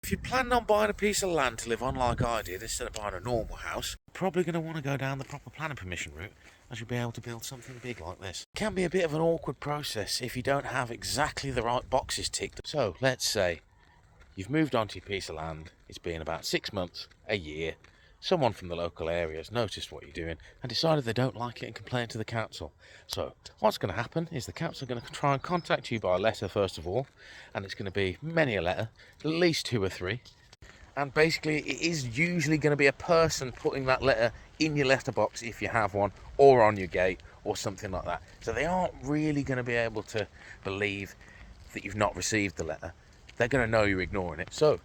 If you're planning on buying a piece of land to live on like I did instead of buying a normal house, you're probably going to want to go down the proper planning permission route, as you'll be able to build something big like this. It can be a bit of an awkward process if you don't have exactly the right boxes ticked. So let's say you've moved onto your piece of land, it's been about 6 months, a year, someone from the local area has noticed what you're doing and decided they don't like it and complain to the council. So what's going to happen is the council are going to try and contact you by letter first of all, and it's going to be many a letter, at least 2 or 3. And basically it is usually going to be a person putting that letter in your letterbox if you have one, or on your gate or something like that. So they aren't really going to be able to believe that you've not received the letter. They're going to know you're ignoring it. So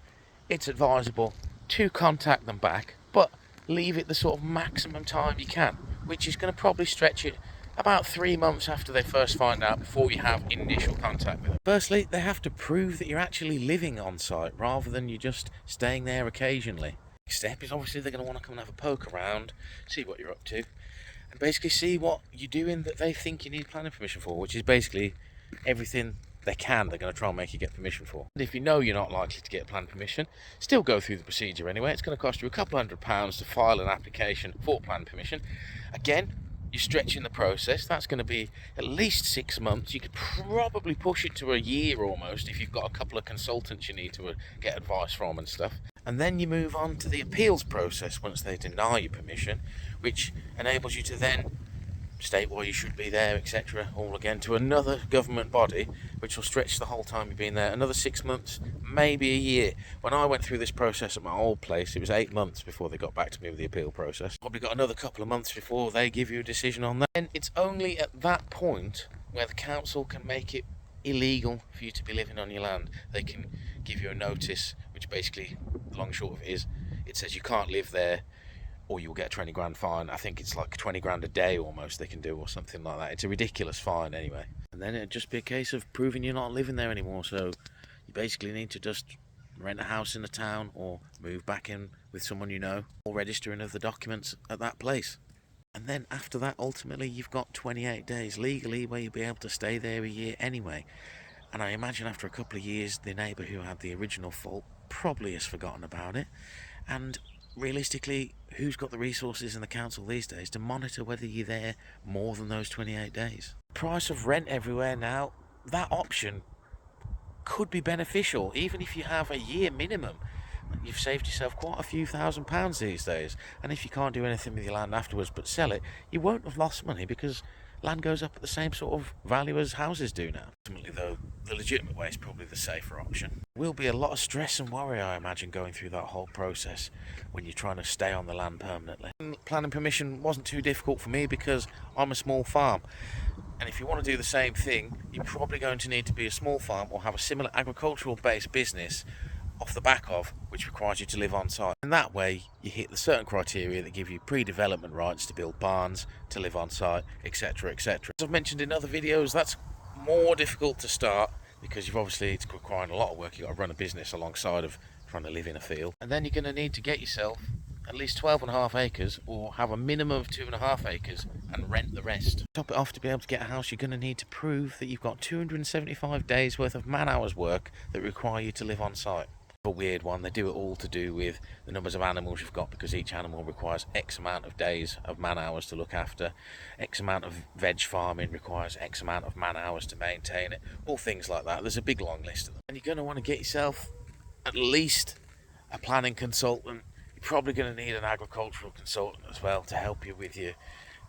it's advisable to contact them back, but leave it the sort of maximum time you can, which is going to probably stretch it about 3 months after they first find out before you have initial contact with them. Firstly, they have to prove that you're actually living on site rather than you just staying there occasionally. Next step is obviously they're going to want to come and have a poke around, see what you're up to, and basically see what you're doing that they think you need planning permission for, which is basically everything they can. They're going to try and make you get permission for. And if you know you're not likely to get planning permission, still go through the procedure anyway. It's going to cost you a couple £100 to file an application for planning permission. Again, you're stretching the process. That's going to be at least 6 months. You could probably push it to a year almost if you've got a couple of consultants you need to get advice from and stuff. And then you move on to the appeals process once they deny you permission, which enables you to then state why you should be there, etc., all again to another government body, which will stretch the whole time you've been there another 6 months, maybe a year. When I went through this process at my old place, it was 8 months before they got back to me with the appeal process. Probably got another couple of months before they give you a decision on that. And it's only at that point where the council can make it illegal for you to be living on your land. They can give you a notice, which basically, the long and short of it is, it says you can't live there, or you'll get a 20 grand fine. I think it's like 20 grand a day almost they can do, or something like that. It's a ridiculous fine anyway. And then it'd just be a case of proving you're not living there anymore. So you basically need to just rent a house in the town or move back in with someone you know, or registering of the documents at that place. And then after that, ultimately, you've got 28 days legally where you'll be able to stay there a year anyway. And I imagine after a couple of years, the neighbour who had the original fault probably has forgotten about it. And realistically, who's got the resources in the council these days to monitor whether you're there more than those 28 days? Price of rent everywhere now, that option could be beneficial. Even if you have a year minimum, you've saved yourself quite a few £1,000s these days. And if you can't do anything with your land afterwards but sell it, you won't have lost money because land goes up at the same sort of value as houses do now. Ultimately though, the legitimate way is probably the safer option. There will be a lot of stress and worry, I imagine, going through that whole process when you're trying to stay on the land permanently. Planning permission wasn't too difficult for me because I'm a small farm. And if you want to do the same thing, you're probably going to need to be a small farm or have a similar agricultural based business off the back of, which requires you to live on site. And that way you hit the certain criteria that give you pre-development rights to build barns, to live on site, etc., etc. As I've mentioned in other videos, that's more difficult to start because you've obviously, it's requiring a lot of work. You've got to run a business alongside of trying to live in a field. And then you're going to need to get yourself at least 12.5 acres or have a minimum of 2.5 acres and rent the rest. Top it off, to be able to get a house, you're going to need to prove that you've got 275 days worth of man hours work that require you to live on site. A weird one. They do it all to do with the numbers of animals you've got, because each animal requires X amount of days of man hours to look after. X amount of veg farming requires X amount of man hours to maintain it. All things like that. There's a big long list of them. And you're going to want to get yourself at least a planning consultant. You're probably going to need an agricultural consultant as well to help you with your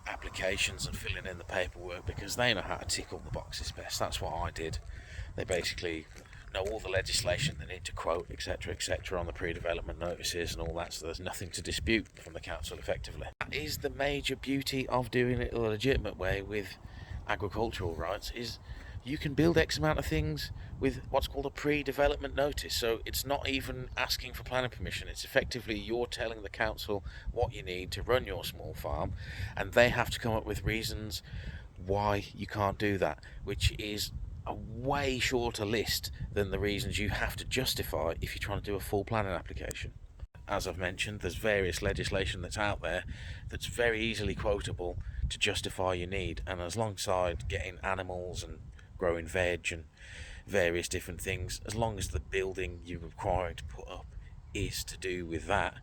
applications and filling in the paperwork, because they know how to tick all the boxes best. That's what I did. They basically know all the legislation they need to quote, etc., etc., on the pre-development notices and all that, so there's nothing to dispute from the council effectively. That is the major beauty of doing it the legitimate way with agricultural rights, is you can build X amount of things with what's called a pre-development notice. So it's not even asking for planning permission, it's effectively you're telling the council what you need to run your small farm, and they have to come up with reasons why you can't do that, which is a way shorter list than the reasons you have to justify if you're trying to do a full planning application. As I've mentioned, there's various legislation that's out there that's very easily quotable to justify your need, and alongside getting animals and growing veg and various different things. As long as the building you're required to put up is to do with that,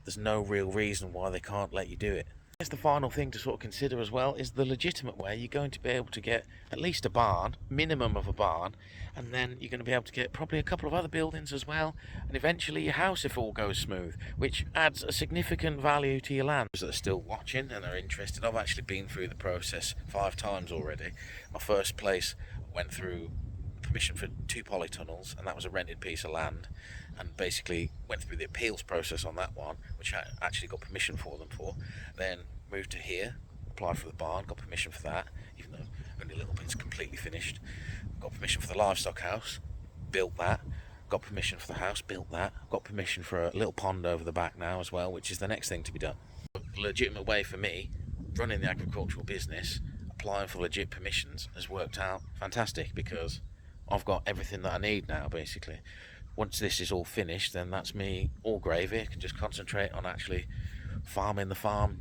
there's no real reason why they can't let you do it. I guess the final thing to sort of consider as well is the legitimate way you're going to be able to get at least a barn, minimum of a barn, and then you're going to be able to get probably a couple of other buildings as well, and eventually your house if all goes smooth, which adds a significant value to your land. Those that are still watching and are interested, I've actually been through the process 5 times already. My first place went through permission for 2 polytunnels, and that was a rented piece of land, and basically went through the appeals process on that one, which I actually got permission for them for. Then moved to here, applied for the barn, got permission for that, even though only a little bit's completely finished. Got permission for the livestock house, built that. Got permission for the house, built that. Got permission for a little pond over the back now as well, which is the next thing to be done. The legitimate way for me, running the agricultural business, applying for legit permissions, has worked out fantastic, because I've got everything that I need now, basically. Once this is all finished, then that's me all gravy. I can just concentrate on actually farming the farm,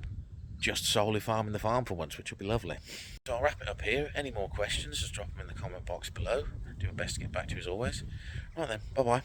just solely farming the farm for once, which will be lovely. So I'll wrap it up here. Any more questions, just drop them in the comment box below. Do my best to get back to you as always. Right then, bye bye.